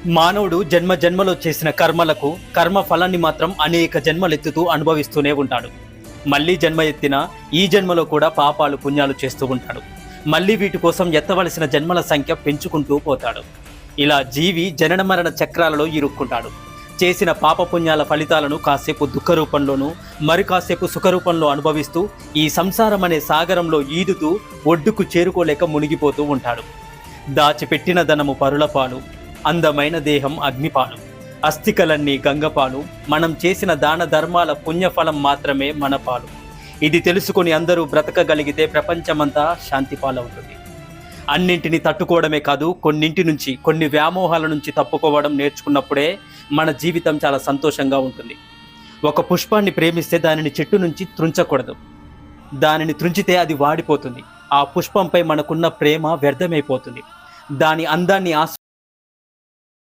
మానవుడు జన్మ జన్మలో చేసిన కర్మలకు కర్మ ఫలాన్ని మాత్రం అనేక జన్మలెత్తుతూ అనుభవిస్తూనే ఉంటాడు. మళ్ళీ జన్మ ఎత్తినా ఈ జన్మలో కూడా పాపాలు పుణ్యాలు చేస్తూ ఉంటాడు. మళ్ళీ వీటి కోసం ఎత్తవలసిన జన్మల సంఖ్య పెంచుకుంటూ పోతాడు. ఇలా జీవి జనన మరణ చక్రాలలో ఇరుక్కుంటాడు. చేసిన పాపపుణ్యాల ఫలితాలను కాసేపు దుఃఖ రూపంలోనూ మరి కాసేపు సుఖరూపంలో అనుభవిస్తూ ఈ సంసారం అనే సాగరంలో ఈదుతూ ఒడ్డుకు చేరుకోలేక మునిగిపోతూ ఉంటాడు. దాచిపెట్టిన ధనము పరులపాలు, అందమైన దేహం అగ్నిపాలు, అస్థికలన్నీ గంగపాలు, మనం చేసిన దాన ధర్మాల పుణ్యఫలం మాత్రమే మన పాలు. ఇది తెలుసుకొని అందరూ బ్రతకగలిగితే ప్రపంచమంతా శాంతి పాలవుతుంది. అన్నింటినీ తట్టుకోవడమే కాదు, కొన్ని వ్యామోహాల నుంచి తప్పుకోవడం నేర్చుకున్నప్పుడే మన జీవితం చాలా సంతోషంగా ఉంటుంది. ఒక పుష్పాన్ని ప్రేమిస్తే దానిని చెట్టు నుంచి త్రుంచకూడదు. దానిని త్రుంచితే అది వాడిపోతుంది. ఆ పుష్పంపై మనకున్న ప్రేమ వ్యర్థమైపోతుంది. దాని అందాన్ని